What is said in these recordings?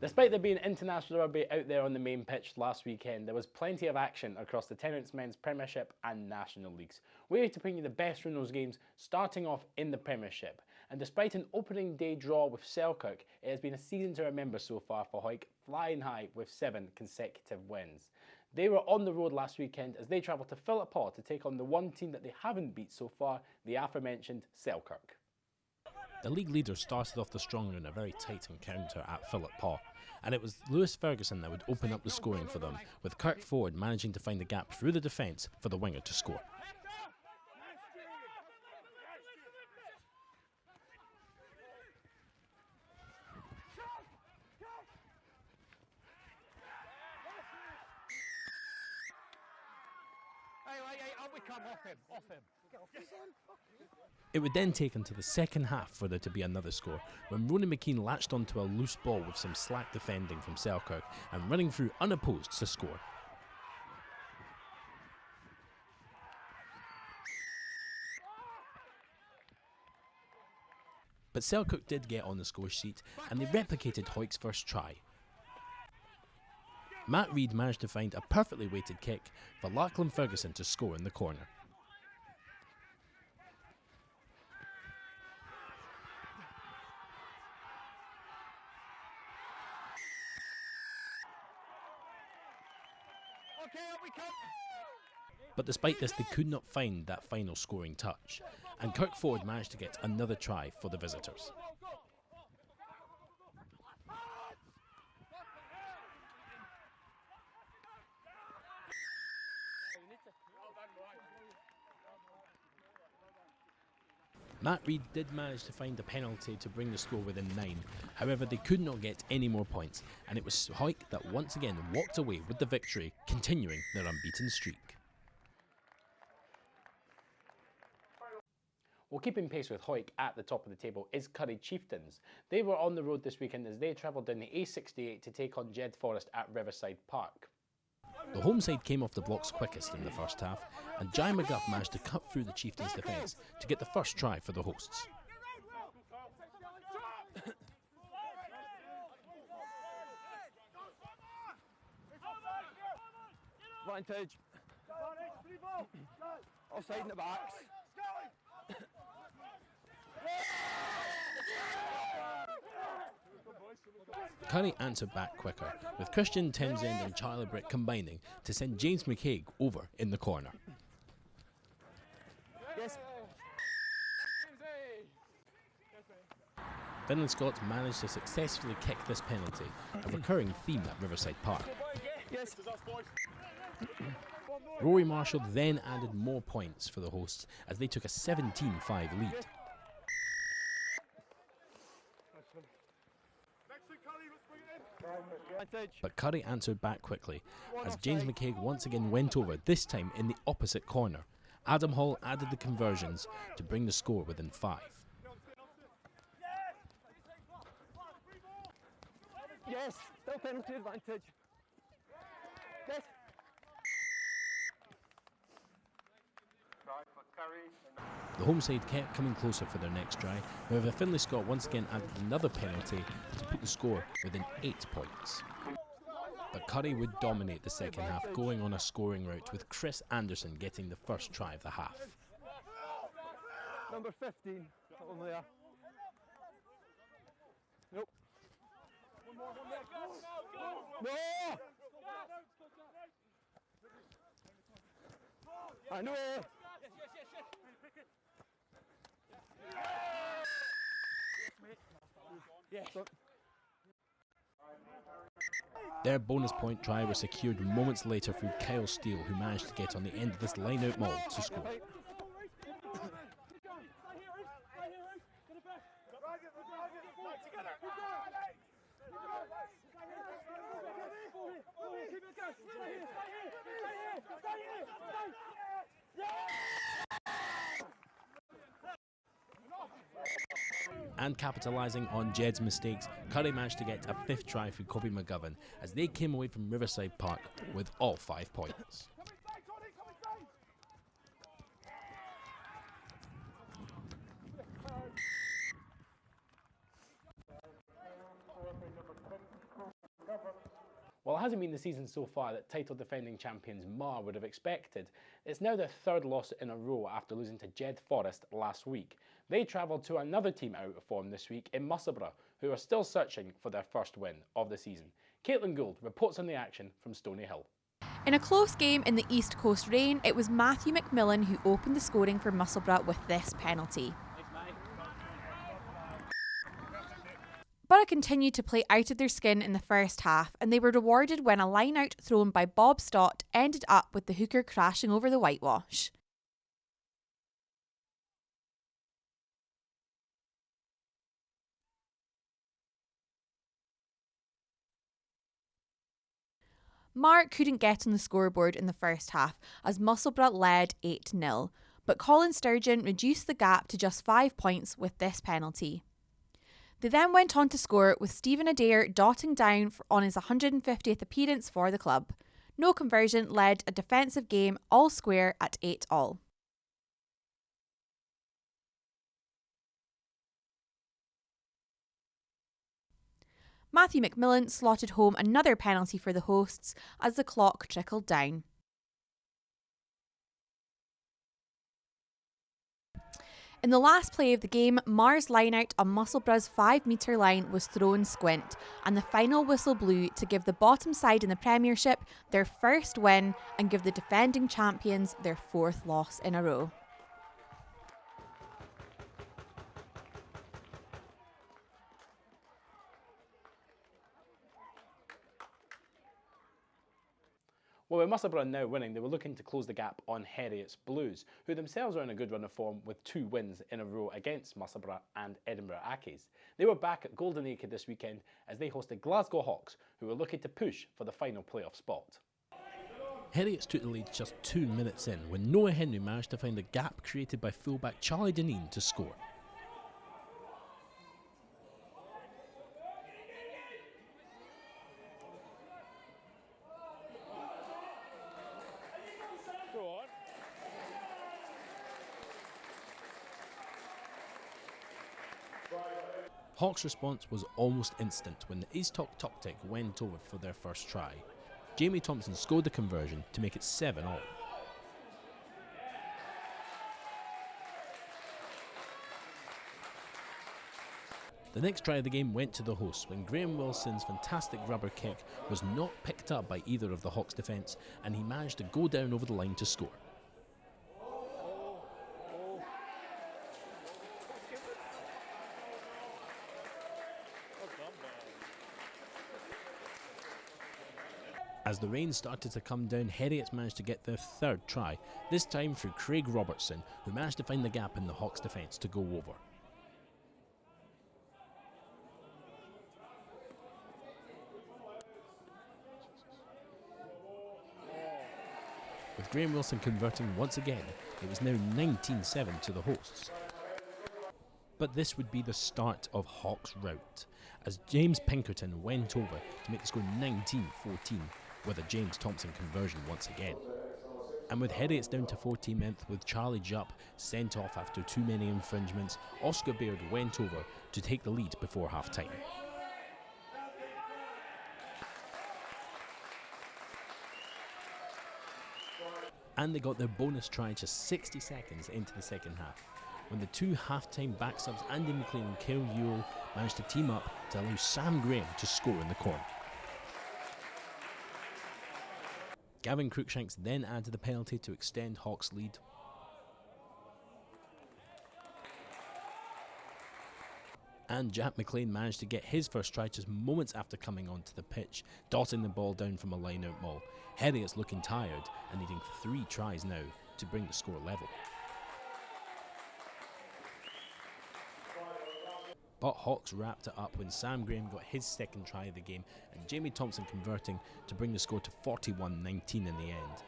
Despite there being international rugby out there on the main pitch last weekend, there was plenty of action across the Tennent's men's Premiership and National Leagues. We're here to bring you the best from those games, starting off in the Premiership. And despite an opening day draw with Selkirk, it has been a season to remember so far for Hawick, flying high with 7 consecutive wins. They were on the road last weekend as they travelled to Philiphaugh to take on the one team that they haven't beat so far, the aforementioned Selkirk. The league leaders started off the stronger in a very tight encounter at Philiphaugh, and it was Lewis Ferguson that would open up the scoring for them, with Kirk forward managing to find the gap through the defence for the winger to score. It would then take until the second half for there to be another score, when Ronan McKean latched onto a loose ball with some slack defending from Selkirk and running through unopposed to score. But Selkirk did get on the score sheet and they replicated Hawick's first try. Matt Reid managed to find a perfectly weighted kick for Lachlan Ferguson to score in the corner. But despite this, they could not find that final scoring touch, and Kirk forward managed to get another try for the visitors. Matt Reid did manage to find a penalty to bring the score within 9, however they could not get any more points, and it was Hawick that once again walked away with the victory, continuing their unbeaten streak. Well, keeping pace with Hawick at the top of the table is Currie Chieftains. They were on the road this weekend as they travelled down the A68 to take on Jed Forest at Riverside Park. The home side came off the blocks quickest in the first half, and Jai McGuff managed to cut through the Chieftains' defence to get the first try for the hosts. Advantage. Offside in the backs. Currie answered back quicker, with Christian Townsend and Charlie Britt combining to send James McCaig over in the corner. Yes. Finland Scots managed to successfully kick this penalty, a recurring theme at Riverside Park. Yes. Rory Marshall then added more points for the hosts as they took a 17-5 lead. But Currie answered back quickly as James McCaig once again went over, this time in the opposite corner. Adam Hall added the conversions to bring the score within 5. Yes, still penalty advantage. Yes. The home side kept coming closer for their next try, however Finlay Scott once again added another penalty to put the score within 8 points. But Currie would dominate the second half, going on a scoring route with Chris Anderson getting the first try of the half. Number 15, on there. Nope. No! I know! Yes. Their bonus point try was secured moments later through Kyle Steele, who managed to get on the end of this line-out maul to score. And capitalising on Jed's mistakes, Currie managed to get a 5th try through Kobe McGovern as they came away from Riverside Park with all 5 points. While it hasn't been the season so far that title defending champions Marr would have expected, it's now their third loss in a row after losing to Jed Forest last week. They travelled to another team out of form this week in Musselburgh, who are still searching for their first win of the season. Caitlin Gould reports on the action from Stony Hill. In a close game in the East Coast rain, it was Matthew McMillan who opened the scoring for Musselburgh with this penalty. Borough continued to play out of their skin in the first half, and they were rewarded when a line-out thrown by Bob Stott ended up with the hooker crashing over the whitewash. Marr couldn't get on the scoreboard in the first half as Musselburgh led 8-0, but Colin Sturgeon reduced the gap to just 5 points with this penalty. They then went on to score with Stephen Adair dotting down on his 150th appearance for the club. No conversion led a defensive game all square at 8-all. Matthew McMillan slotted home another penalty for the hosts as the clock trickled down. In the last play of the game, Marr's line-out on Musselburgh's 5-metre line was thrown squint, and the final whistle blew to give the bottom side in the Premiership their first win and give the defending champions their 4th loss in a row. Well, with Musselburgh now winning, they were looking to close the gap on Harriet's Blues, who themselves are in a good run of form with 2 wins in a row against Musselburgh and Edinburgh Ackies. They were back at Golden Acre this weekend as they hosted Glasgow Hawks, who were looking to push for the final playoff spot. Harriet's took the lead just 2 minutes in when Noah Henry managed to find a gap created by fullback Charlie Dineen to score. Hawks' response was almost instant when the East Tactic went over for their first try. Jamie Thompson scored the conversion to make it 7-all. The next try of the game went to the hosts when Graham Wilson's fantastic rubber kick was not picked up by either of the Hawks' defence, and he managed to go down over the line to score. As the rain started to come down, Harriet managed to get their 3rd try, this time through Craig Robertson, who managed to find the gap in the Hawks' defence to go over. With Graham Wilson converting once again, it was now 19-7 to the hosts. But this would be the start of Hawks' rout, as James Pinkerton went over to make the score 19-14. With a James Thompson conversion once again. And with Harriet's down to 14 men, with Charlie Jupp sent off after too many infringements, Oscar Baird went over to take the lead before half-time. And they got their bonus try just 60 seconds into the second half, when the 2 half-time back subs, Andy McLean and Kyle Ewell, managed to team up to allow Sam Graham to score in the corner. Gavin Cruikshanks then added the penalty to extend Hawks' lead. And Jack McLean managed to get his first try just moments after coming onto the pitch, dotting the ball down from a line-out maul. Harriet's looking tired and needing 3 tries now to bring the score level. But Hawks wrapped it up when Sam Graham got his 2nd try of the game and Jamie Thompson converting to bring the score to 41-19 in the end.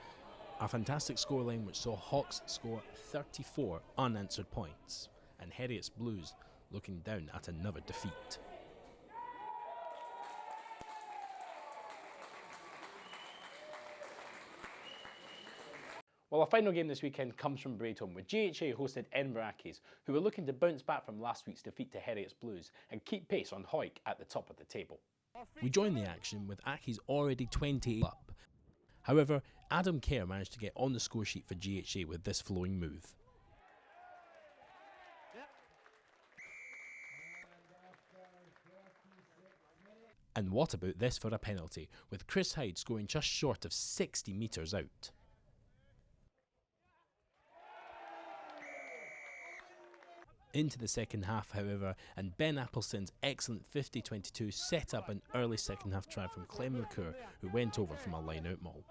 A fantastic scoreline which saw Hawks score 34 unanswered points and Harriet's Blues looking down at another defeat. Well, our final game this weekend comes from Brayton, with GHA hosted Edinburgh Ackies, who were looking to bounce back from last week's defeat to Harriet's Blues and keep pace on Hawick at the top of the table. We join the action with Ackies already 20 up. However, Adam Kerr managed to get on the score sheet for GHA with this flowing move. And what about this for a penalty, with Chris Hyde scoring just short of 60 metres out. Into the second half, however, and Ben Appleson's excellent 50-22 set up an early second half try from Clem McClure, who went over from a line-out maul.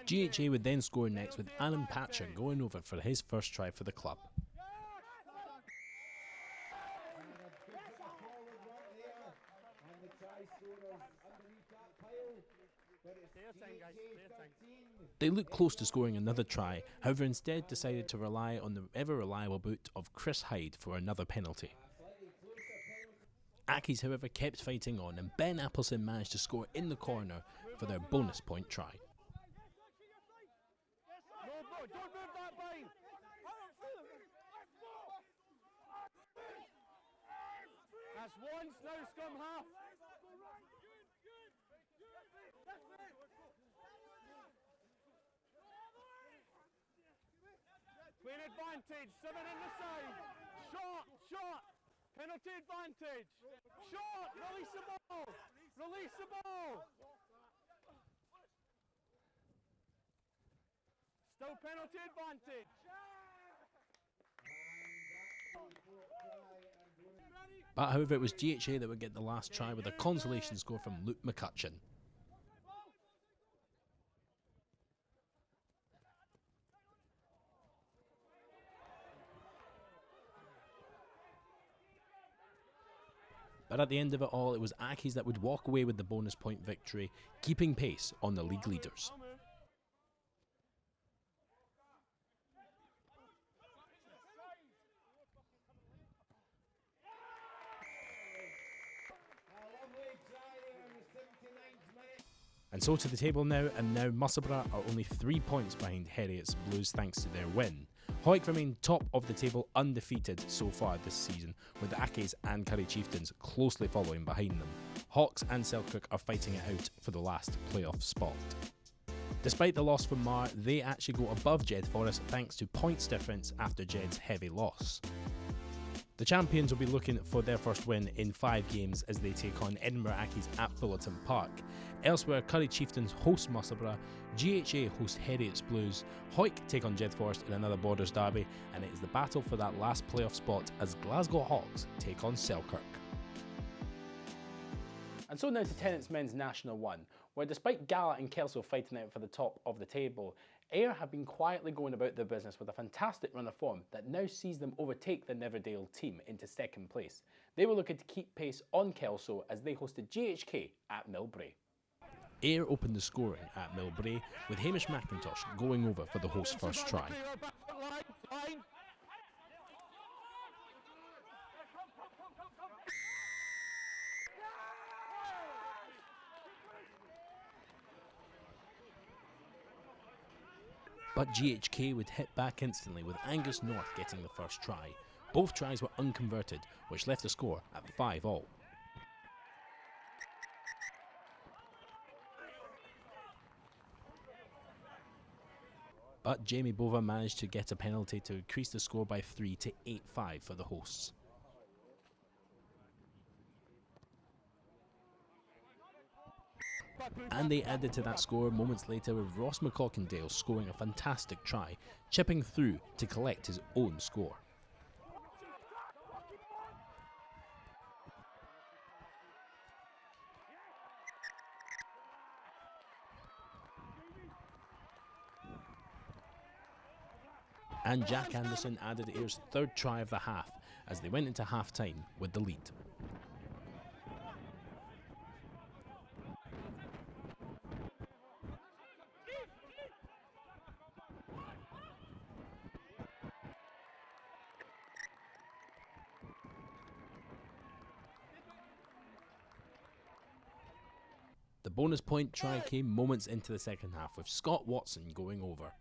GHA would then score next with Alan Patcher going over for his first try for the club. They looked close to scoring another try, however instead decided to rely on the ever-reliable boot of Chris Hyde for another penalty. Ackies, however, kept fighting on, and Ben Appleson managed to score in the corner for their bonus point try. That's once, now scrum half. Clean advantage, 7 on the side. Shot. Penalty advantage. Shot, release the ball. Release the ball. Still penalty advantage. But however, it was GHA that would get the last try with a consolation score from Luke McCutcheon. But at the end of it all, it was Ackies that would walk away with the bonus point victory, keeping pace on the league leaders. And so to the table now, and now Musselburgh are only 3 points behind Harriet's Blues thanks to their win. Hawick remain top of the table undefeated so far this season, with the Ackies and Currie Chieftains closely following behind them. Hawks and Selkirk are fighting it out for the last playoff spot. Despite the loss from Marr, they actually go above Jed Forest thanks to points difference after Jed's heavy loss. The champions will be looking for their first win in 5 games as they take on Edinburgh Ackies at Fullerton Park. Elsewhere, Currie Chieftains host Musselburgh, GHA host Harriet's Blues, Hawick take on Jed Forest in another Borders derby, and it is the battle for that last playoff spot as Glasgow Hawks take on Selkirk. And so now to Tennent's Men's National 1, where despite Gala and Kelso fighting out for the top of the table, Ayr have been quietly going about their business with a fantastic run of form that now sees them overtake the Neverdale team into second place. They were looking to keep pace on Kelso as they hosted GHK at Millbrae. Ayr opened the scoring at Millbrae, with Hamish McIntosh going over for the host's first try. But GHK would hit back instantly, with Angus North getting the first try. Both tries were unconverted, which left the score at 5-all. But Jamie Bova managed to get a penalty to increase the score by 3 to 8-5 for the hosts. And they added to that score moments later with Ross McCalkindale scoring a fantastic try, chipping through to collect his own score. And Jack Anderson added Ayr's third try of the half as they went into half-time with the lead. The bonus point try came moments into the second half, with Scott Watson going over.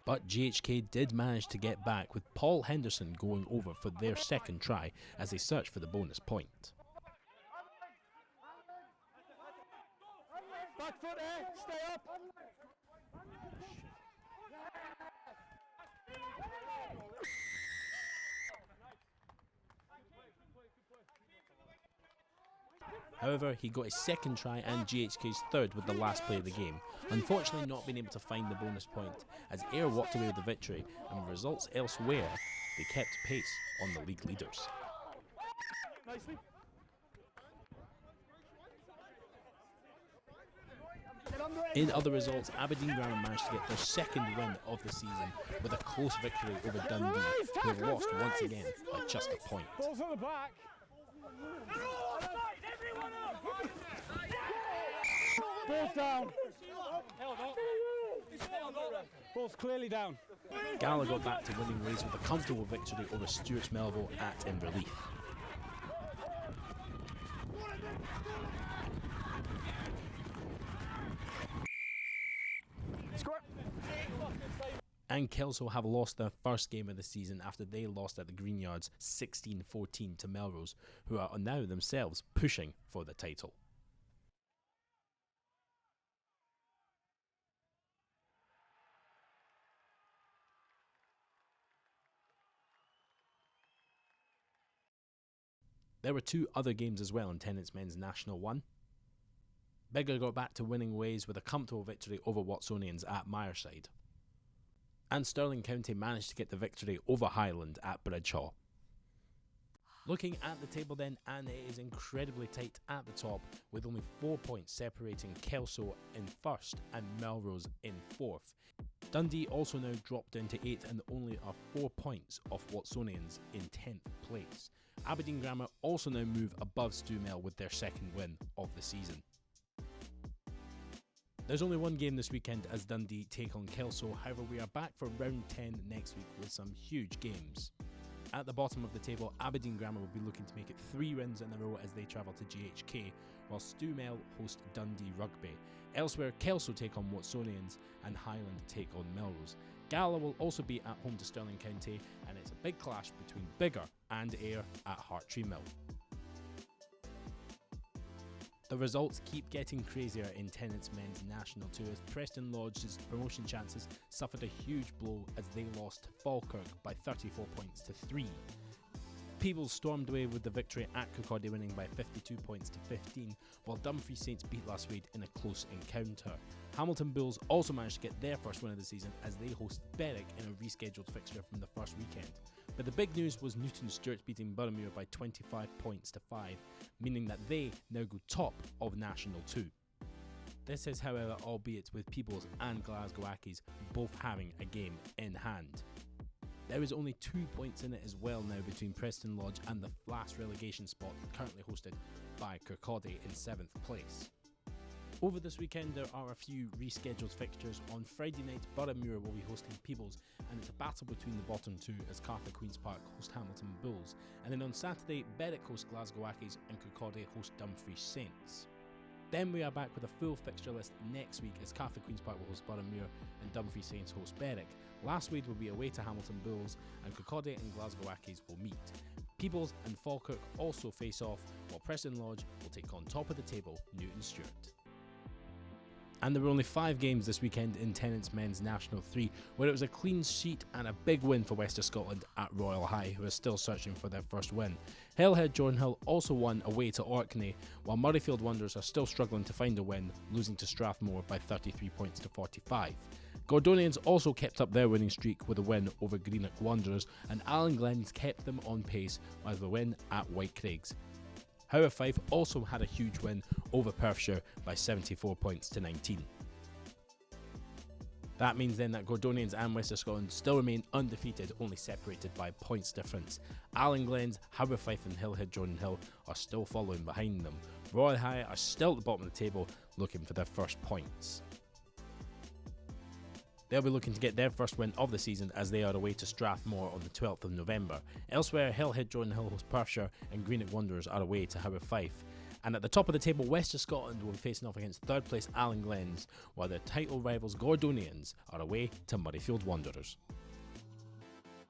But GHK did manage to get back, with Paul Henderson going over for their second try as they search for the bonus point. Back foot there, stay up. However, he got his second try and GHK's third with the last play of the game, unfortunately not being able to find the bonus point as Ayr walked away with the victory, and with results elsewhere, they kept pace on the league leaders. Nicely. In other results, Aberdeen Grammar managed to get their second win of the season with a close victory over Dundee, who have lost once again by just a point. Balls at the back. Balls down. Balls clearly down. Gala got back to winning ways with a comfortable victory over Stuart's Melville at Inverleith. And Kelso have lost their first game of the season after they lost at the Green Yards 16-14 to Melrose, who are now themselves pushing for the title. There were two other games as well in Tennent's Men's National 1. Biggar got back to winning ways with a comfortable victory over Watsonians at Myerside. And Stirling County managed to get the victory over Highland at Bridgehaw. Looking at the table then, and it is incredibly tight at the top, with only 4 points separating Kelso in first and Melrose in fourth. Dundee also now dropped down to 8th and only are 4 points off Watsonians in 10th place. Aberdeen Grammar also now move above Stumel with their second win of the season. There's only one game this weekend as Dundee take on Kelso, however we are back for round 10 next week with some huge games. At the bottom of the table, Aberdeen Grammar will be looking to make it 3 wins in a row as they travel to GHK, while Stumel host Dundee Rugby. Elsewhere, Kelso take on Watsonians and Highland take on Melrose. Gala will also be at home to Stirling County, and it's a big clash between Biggar and Ayr at Hartree Mill. The results keep getting crazier in Tennent's Men's National 2 as Preston Lodge's promotion chances suffered a huge blow as they lost to Falkirk by 34 points to 3. Peebles stormed away with the victory at Kirkcaldy, winning by 52 points to 15, while Dumfries Saints beat Lasswade in a close encounter. Hamilton Bulls also managed to get their first win of the season as they host Berwick in a rescheduled fixture from the first weekend. But the big news was Newton Stewart beating Boroughmuir by 25 points to 5, meaning that they now go top of National 2. This is, however, albeit with Peebles and Glasgow Ackies both having a game in hand. There is only 2 points in it as well now between Preston Lodge and the last relegation spot currently hosted by Kirkcaldy in 7th place. Over this weekend there are a few rescheduled fixtures. On Friday night, Boroughmuir will be hosting Peebles and it's a battle between the bottom two as Cartha Queen's Park host Hamilton Bulls. And then on Saturday, Berwick host Glasgow Ackies and Kirkcaldy host Dumfries Saints. Then we are back with a full fixture list next week as Cartha Queen's Park will host Boroughmuir and Dumfries Saints host Berwick. Lasswade will be away to Hamilton Bulls and Kirkcaldy and Glasgow Ackies will meet. Peebles and Falkirk also face off, while Preston Lodge will take on top of the table Newton Stewart. And there were only 5 games this weekend in Tennent's Men's National 3, where it was a clean sheet and a big win for West of Scotland at Royal High, who are still searching for their first win. Hillhead Jordanhill also won away to Orkney, while Murrayfield Wanderers are still struggling to find a win, losing to Strathmore by 33 points to 45. Gordonians also kept up their winning streak with a win over Greenock Wanderers, and Allen Glens kept them on pace with a win at White Craigs. Howe Fife also had a huge win over Perthshire by 74 points to 19. That means then that Gordonians and West of Scotland still remain undefeated, only separated by points difference. Allen Glens, Howe Fife and Hillhead Jordanhill are still following behind them. Royal High are still at the bottom of the table looking for their first points. They'll be looking to get their first win of the season as they are away to Strathmore on the 12th of November. Elsewhere, Hillhead Jordan Hill host Perthshire and Greenock Wanderers are away to Hawick Fife. And at the top of the table, West of Scotland will be facing off against third place Allen Glens, while their title rivals Gordonians are away to Murrayfield Wanderers.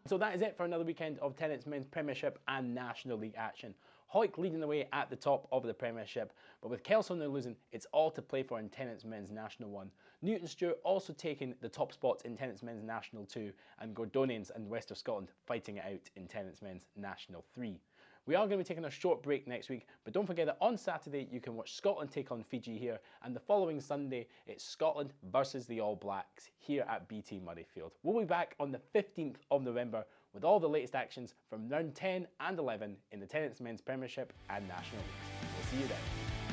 So that is it for another weekend of Tennent's men's Premiership and National League action. Hawick leading the way at the top of the Premiership, but with Kelso now losing, it's all to play for in Tennent's men's National 1. Newton Stewart also taking the top spots in Tennent's men's National 2, and Gordonians and West of Scotland fighting it out in Tennent's men's National 3. We are going to be taking a short break next week, but don't forget that on Saturday you can watch Scotland take on Fiji here, and the following Sunday it's Scotland versus the All Blacks here at BT Murrayfield. We'll be back on the 15th of November with all the latest actions from round 10 and 11 in the Tennent's men's Premiership and National Leagues. We'll see you then.